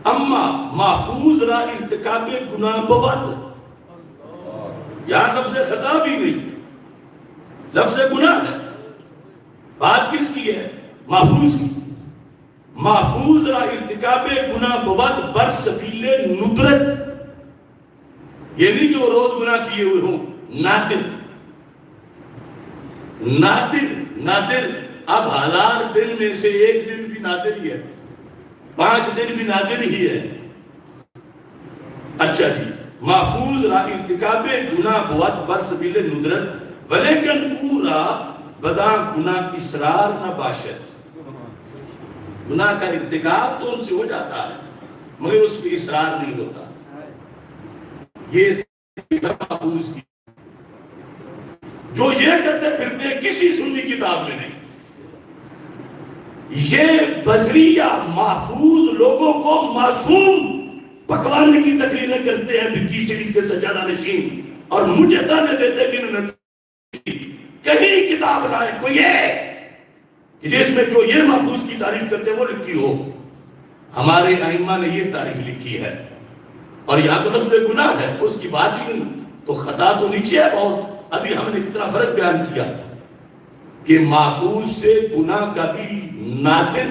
[SPEAKER 1] اما محفوظ را ارتکاب گناہ بود، یہاں لفظ خطا بھی نہیں، لفظ گناہ ہے۔ بات کس کی ہے؟ محفوظ کی۔ محفوظ را ارتکاب گناہ بود بر سبیل ندرت، یہ نہیں کہ وہ روز گناہ کیے ہوئے ہوں، نادر نادر نادر۔ اب 1000 دن میں سے 1 دن بھی نادر ہی ہے، 5 دن بھی نادر ہی ہے۔ اچھا جی، محفوظ را ارتکاب گناہ بود بر سبیل ندرت ولیکن پورا بدا گناہ اسرار نہ باشد، گناہ کا ارتکاب تو ان سے ہو جاتا ہے مگر اس پہ اصرار نہیں ہوتا۔ یہ محفوظ کی جو یہ کرتے پھرتے کسی سنی کتاب میں نہیں۔ یہ بزریہ محفوظ لوگوں کو معصوم پکوانے کی تقریریں کرتے ہیں بکی شریف کے سجادہ نشین، اور مجھے تانے دیتے کہ انہوں نے کہیں کتاب لائے کوئی ہے کہ جس میں جو یہ محفوظ کی تعریف کرتے ہیں وہ لکھی ہو۔ ہمارے ائمہ نے یہ تعریف لکھی ہے، اور یہاں تو لفظ گناہ ہے، اس کی بات ہی نہیں، تو خطا تو نیچے ہے بہت۔ ابھی ہم نے کتنا فرق بیان کیا کہ محفوظ سے گناہ کا بھی نادر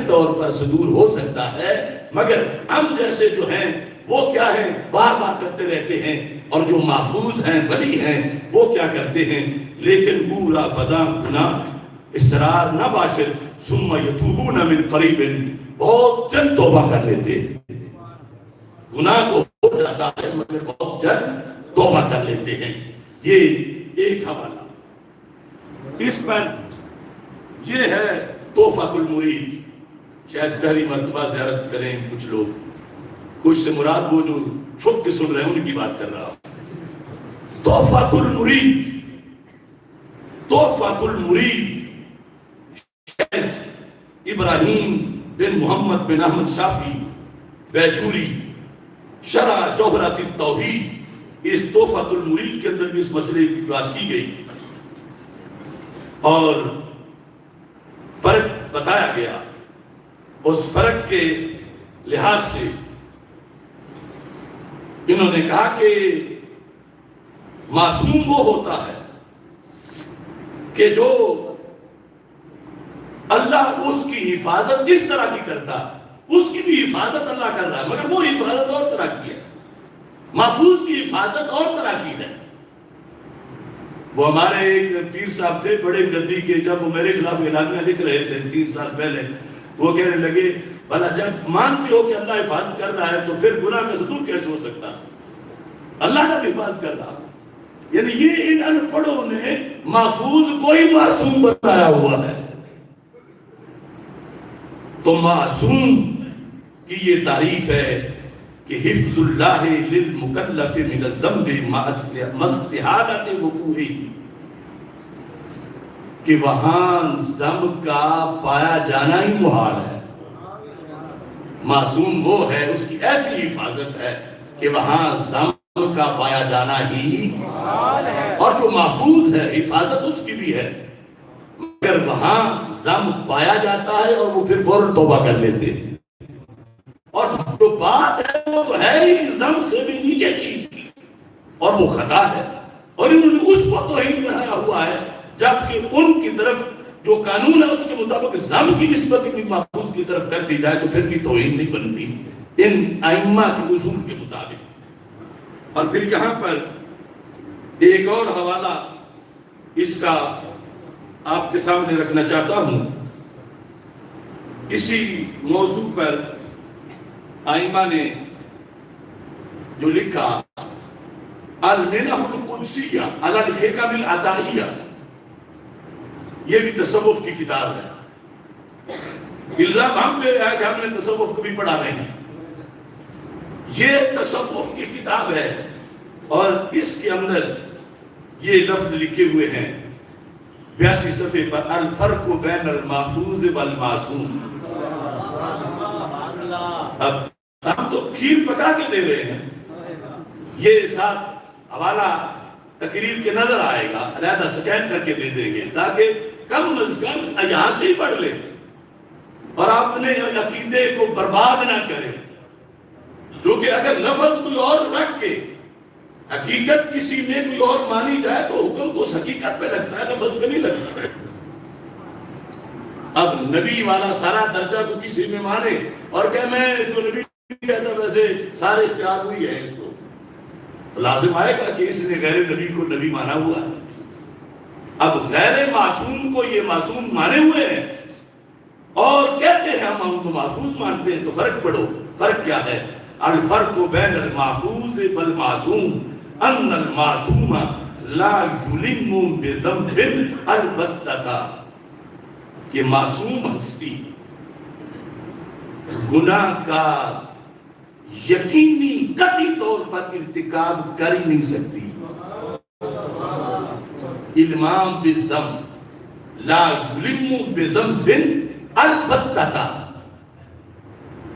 [SPEAKER 1] طور پر صدور ہو سکتا ہے، مگر ہم جیسے جو ہیں وہ کیا ہیں، بار بار کرتے رہتے ہیں، اور جو محفوظ ہیں ولی ہیں وہ کیا کرتے ہیں، لیکن بورا بداں گناہ اصرار نہ باشد ثم یتوبون من قریب، بہت جلد توبہ کر لیتے ہیں، گناہ تو ہو جاتا ہے مگر بہت جلد توبہ کر لیتے ہیں۔ یہ ایک حوالہ اس پر یہ ہے تحفۃ المرید، شاید پہلی مرتبہ زیارت کریں کچھ لوگ، کچھ سے مراد وہ جو چھپ کے سن رہے ہیں ان کی بات کر رہا ہوں۔ تحفۃ المرید، تحفۃ المرید شیخ ابراہیم بن محمد بن احمد شافعی بیچوری شرح جوہرۃ التوحید، اس تحفۃ المرید کے اندر بھی اس مسئلے کی بات کی گئی اور فرق بتایا گیا۔ اس فرق کے لحاظ سے انہوں نے کہا کہ معصوم وہ ہوتا ہے کہ جو اللہ اس کی حفاظت اس طرح کی کرتا ہے، اس کی بھی حفاظت اللہ کر رہا ہے مگر وہ حفاظت اور طرح کی ہے، محفوظ کی حفاظت اور طرح کی ہے۔ وہ ہمارے ایک پیر صاحب تھے بڑے گدی کے، جب وہ میرے خلاف اعلامیہ لکھ رہے تھے 3 سال پہلے، وہ کہنے لگے بھلا جب مانتے ہو کہ اللہ حفاظت کر رہا ہے تو پھر گناہ کا صدور کیسے ہو سکتا ہے؟ اللہ کا حفاظت کر رہا ہے، یعنی یہ ان ان پڑھوں نے محفوظ کوئی معصوم بتایا ہوا ہے۔ تو معصوم کی یہ تعریف ہے کہ حفظ اللہ للمکلف من الذنب مستحالت وقوعہ، کہ وہاں ذنب کا پایا جانا ہی محال ہے۔ معصوم وہ ہے، اس کی ایسی حفاظت ہے کہ وہاں ذنب کا پایا جانا ہی محال ہے، اور جو محفوظ ہے حفاظت اس کی بھی ہے مگر وہاں ذنب پایا جاتا ہے اور وہ پھر فوراً توبہ کر لیتے ہیں، اور جو بات ہے وہ تو ہے ہی ذنب سے بھی نیچے چیز کی، اور وہ خطا ہے، اور انہوں نے اس کو توہین بنایا ہوا ہے، جبکہ ان کی طرف جو قانون ہے اس کے مطابق ذنب کی نسبت بھی محفوظ کی طرف کر دی جائے تو پھر بھی توہین نہیں بنتی ان ائمہ کے اصول کے مطابق۔ اور پھر یہاں پر ایک اور حوالہ اس کا آپ کے سامنے رکھنا چاہتا ہوں، اسی موضوع پر ائمہ نے جو لکھا المنح القدسیہ علی الحکم العطائیہ، یہ بھی تصوف کی کتاب ہے۔ الزام ہم پہ ہے کہ ہم نے تصوف کبھی پڑھا نہیں، یہ تصوف کی کتاب ہے اور اس کے اندر یہ لفظ لکھے ہوئے ہیں 82 صفحے پر، الفرق بین المحفوظ والمعصوم۔ اب ہم تو کھیر پکا کے دے رہے ہیں، یہ ساتھ حوالہ تقریر کے نظر آئے گا، علیحدہ سکین کر کے دے دیں گے تاکہ کم از کم یہاں سے ہی پڑھ لیں اور اپنے عقیدے کو برباد نہ کریں، کیونکہ اگر لفظ کوئی اور رکھ کے حقیقت کسی میں کوئی اور مانی جائے تو حکم تو اس حقیقت پہ لگتا ہے، لفظ پہ نہیں لگتا۔ اب نبی والا سارا درجہ کو کسی میں مانے اور کہ میں تو نبی کہتا ویسے سارے اختیار ہوئی ہے اس کو، تو لازم آئے گا کہ اس نے غیر نبی کو نبی مانا ہوا ہے۔ اب غیر معصوم کو یہ معصوم مانے ہوئے ہیں اور کہتے ہیں ہم ان کو محفوظ مانتے ہیں، تو فرق پڑھو، فرق کیا ہے؟ الفرق بین المحفوظ والمعصوم ان المعصوم لا یلم بذنب البتہ، کہ معصوم ہستی گناہ کا یقینی قطعی طور پر ارتکاب کر ہی نہیں سکتی۔ المام بالذنب لا یلم بذنب البتہ،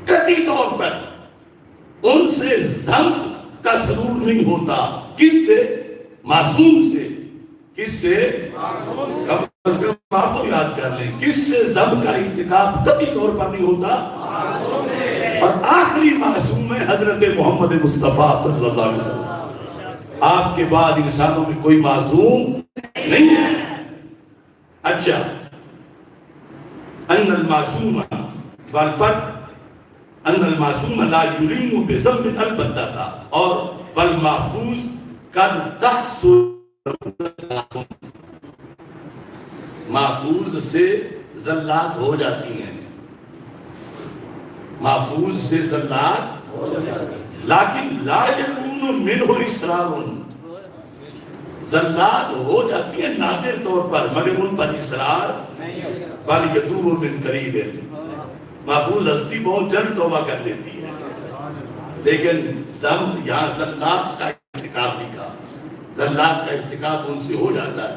[SPEAKER 1] قطعی طور پر ان سے ذنب کا صدور نہیں ہوتا۔ کس سے؟ معصوم سے۔ کس سے؟ کم از کم آپ تو یاد کر لیں، کس سے ذنب کا ارتکاب قطعی طور پر نہیں ہوتا؟ اور آخری معصوم ہے حضرت محمد مصطفیٰ صلی اللہ علیہ وسلم، آپ کے بعد انسانوں میں کوئی معصوم نہیں ہے۔ اچھا، ان المعصوم والفرق ان المعصوم لا یلم بذنب البتہ تھا، اور والمحفوظ قد تحصل، محفوظ سے زلات ہو جاتی ہیں، محفوظ سے زلات ہو جاتی ہیں، لیکن لا یکون منہ اصرار، زلات ہو جاتی ہیں نادر طور پر مگر ان پر اصرار بل یتوب من قریب ہے، محفوظ ہستی بہت جلد توبہ کر لیتی ہے، لیکن یہاں زلات کا ارتکاب لکھا، زلات کا ارتکاب ان سے ہو جاتا ہے۔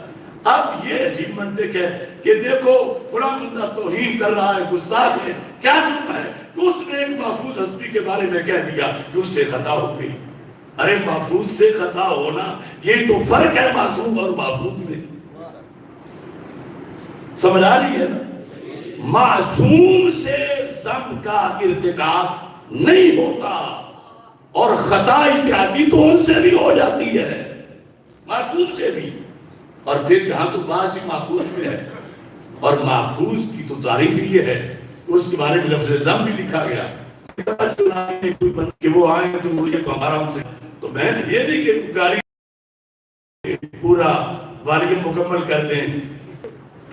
[SPEAKER 1] اب یہ عجیب منطق ہے کہ دیکھو فلاں بندہ توہین کر رہا ہے، گستاخ ہے، کیا جرم ہے کہ اس نے ایک محفوظ ہستی کے بارے میں کہہ دیا کہ اس سے خطا ہو گئی۔ ارے محفوظ سے خطا ہونا یہ تو فرق ہے معصوم اور محفوظ میں، سمجھ آ رہی ہے نا؟ معصوم سے ذنب کا ارتکاب نہیں ہوتا، اور خطا اتحادی تو ان سے بھی ہو جاتی ہے، معصوم سے بھی، اور پھر یہاں تو بعض ہی محفوظ میں ہے، اور محفوظ کی تو تعریف ہی یہ ہے اس کے بارے میں لفظ ذنب بھی لکھا گیا کہ وہ آئیں تو وہ یہ تو ہمارا ان سے، تو میں نے یہ نہیں کہ گالی پورا والیوم مکمل کر دیں،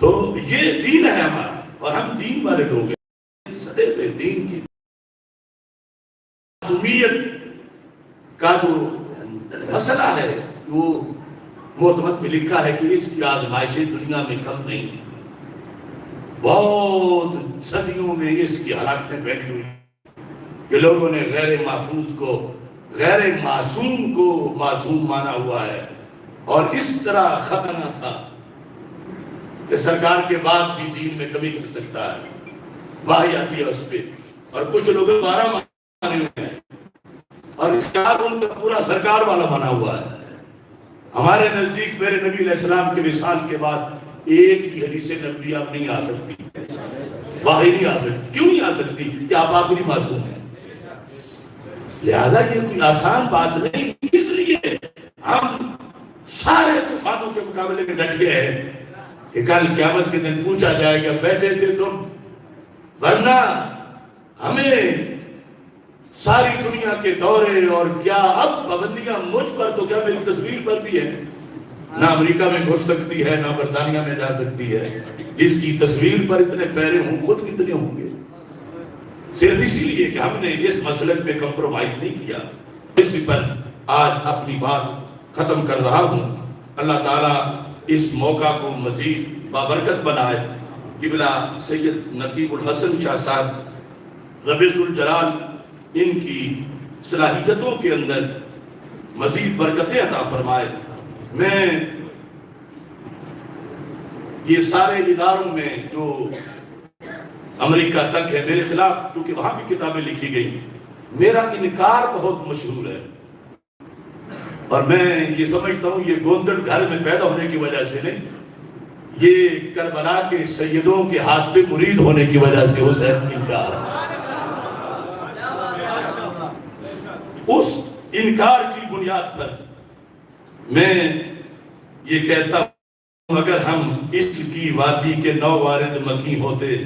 [SPEAKER 1] تو یہ دین ہے ہمارا، اور ہم دین والے لوگ ہیں، سدے پہ دین کی معصومیت کا جو مسئلہ ہے وہ معتمد میں لکھا ہے کہ اس کی آزمائشیں دنیا میں کم نہیں، بہت صدیوں میں اس کی حالاتیں پھیلی ہوئی کہ لوگوں نے غیر محفوظ کو، غیر معصوم کو معصوم مانا ہوا ہے، اور اس طرح خطرہ تھا کہ سرکار کے بعد بھی دین میں کمی کر سکتا ہے، واہی آتی ہے اس پہ، اور کچھ لوگ 12 مانے ہوئے ہیں، اور اختیار ان کا پورا سرکار والا بنا ہوا ہے۔ ہمارے نزدیک میرے نبی علیہ السلام کے وصال کے بعد ایک بھی حدیث نبوی اب نہیں آ سکتی، واہی نہیں آ سکتی، کیوں نہیں آ سکتی؟ کہ آپ آخری معصوم ہیں، لہذا یہ کوئی آسان بات نہیں، اس لیے ہم سارے طوفانوں کے مقابلے میں ڈٹ گئے ہیں کہ کل قیامت کے دن پوچھا جائے گا بیٹھے تھے تم، ورنہ ہمیں ساری دنیا کے دورے اور کیا اب پابندیاں مجھ پر تو کیا میری تصویر پر بھی ہے، نہ امریکہ میں گھس سکتی ہے نہ برطانیہ میں جا سکتی ہے، اس کی تصویر پر اتنے پیرے ہوں، خود کتنے ہوں گے، صرف اسی لیے کہ ہم نے اس مسلک میں کمپرومائز نہیں کیا۔ اسی پر آج اپنی بات ختم کر رہا ہوں، اللہ تعالیٰ اس موقع کو مزید بابرکت بنائے۔ قبلہ سید نقیب الحسن شاہ صاحب رب ذوالجلال ان کی صلاحیتوں کے اندر مزید برکتیں عطا فرمائے۔ میں یہ سارے اداروں میں جو امریکہ تک ہے میرے خلاف، کیونکہ وہاں بھی کتابیں لکھی گئی، میرا انکار بہت مشہور ہے، اور میں یہ سمجھتا ہوں یہ گوندل گھر میں پیدا ہونے کی وجہ سے نہیں، یہ کربلا کے سیدوں کے ہاتھ پہ مرید ہونے کی وجہ سے حسین انکار ہے۔ اس انکار کی بنیاد پر میں یہ کہتا ہوں اگر ہم اس کی وادی کے 9 وارد مکی ہوتے،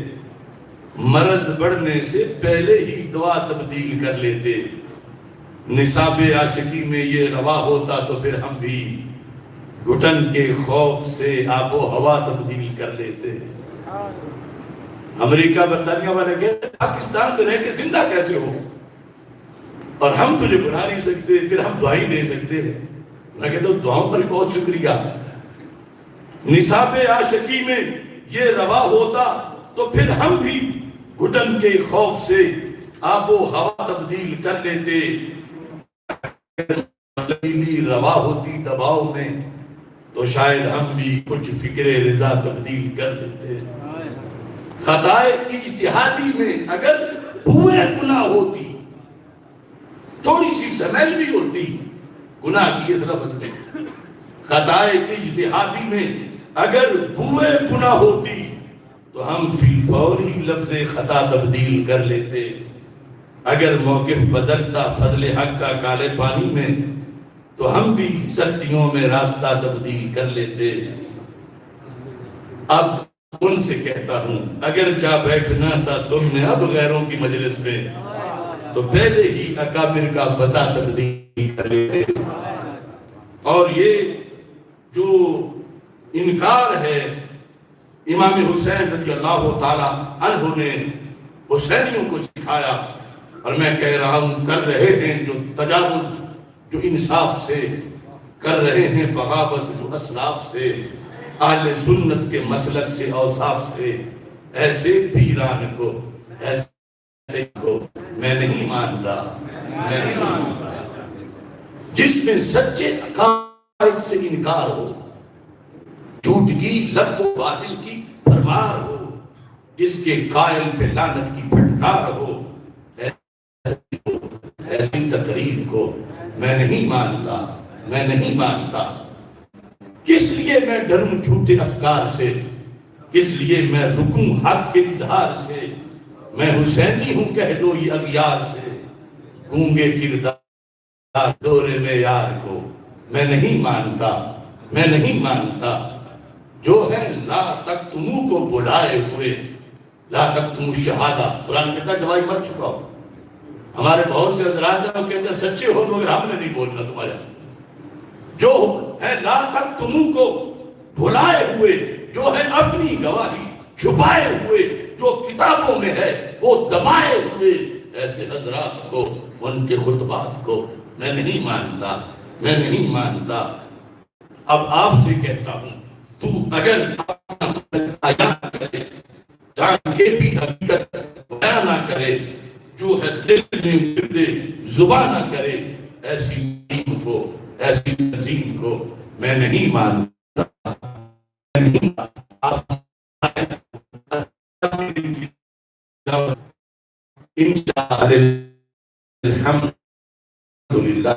[SPEAKER 1] مرض بڑھنے سے پہلے ہی دعا تبدیل کر لیتے، نصاب عاشقی میں یہ روا ہوتا تو پھر ہم بھی گھٹن کے خوف سے آب و ہوا تبدیل کر لیتے۔ امریکہ برطانیہ والے کہتے پاکستان میں رہ کے زندہ کیسے ہو، اور ہم تجھے بلا نہیں سکتے، پھر ہم دعائیں دے سکتے ہیں۔ میں کہتا ہوں دعاؤں پر بہت شکریہ، نصاب عاشقی میں یہ روا ہوتا تو پھر ہم بھی گھٹن کے خوف سے آب و ہوا تبدیل کر لیتے، روا ہوتی دباؤ میں تو شاید ہم بھی کچھ فکر رضا تبدیل کر لیتے۔ خطائے اجتہادی میں اگر بوئے گناہ ہوتی، تھوڑی سی سمیل بھی ہوتی گناہ کی اس لفظ میں، خطائے اجتہادی میں اگر بوئے گناہ ہوتی تو ہم فی الفور ہی لفظ خطا تبدیل کر لیتے، اگر موقف بدلتا فضل حق کا کالے پانی میں تو ہم بھی سردیوں میں راستہ تبدیل کر لیتے۔ اب ان سے کہتا ہوں اگر جا بیٹھنا تھا تم نے اب غیروں کی مجلس میں تو پہلے ہی اکابر کا پتہ تقدیم کر لیتے۔ اور یہ جو انکار ہے امام حسین رضی اللہ تعالی عنہ نے حسینیوں کو سکھایا، اور میں کہہ رہا ہوں کر رہے ہیں جو تجاوز جو انصاف سے کر رہے ہیں، بغاوت جو اسلاف سے، اہل سنت کے مسلک سے اوصاف سے، ایسے پیران کو ایسے کو میں نہیں مانتا، میں نہیں مانتا۔ جس میں سچے عقائد سے انکار ہو، جھوٹ کی لب و باطل کی بھرمار ہو، جس کے قائل پہ لعنت کی پھٹکار ہو، ایسی تقریر کو میں نہیں مانتا، میں نہیں مانتا۔ کس لیے میں ڈروں جھوٹے افکار سے، کس لیے میں رکوں حق کے اظہار سے، میں حسینی ہوں کہہ دو یہ اغیار سے، گونگے کردار دورے میں یار کو میں نہیں مانتا، میں نہیں مانتا۔ جو ہے لا تکتمو کو بلائے ہوئے، لا تکتمو شہادہ، قرآن کہتا ہے گواہی مت چھپاؤ۔ ہمارے بہت سے حضرات ہیں وہ کہتے ہیں سچے ہو مگر ہم نے نہیں بولنا تمہارے، جو ہے لا تکتمو کو بھلائے ہوئے، جو ہے اپنی گواہی چھپائے ہوئے، جو کتابوں میں ہے وہ دبائے ہوئے، ایسے حضرات کو، ان کے خطبات کو میں نہیں مانتا، میں نہیں مانتا۔ اب آپ سے کہتا ہوں تو اگر بیان کرے، جان کے بھی حقیقت بیان نہ کرے، جو ہے دل میں گردے زبان نہ کرے، ایسی تنظیم کو، ایسی تنظیم کو میں نہیں مانتا، میں نہیں مانتا۔ انشاءاللہ الحمدللہ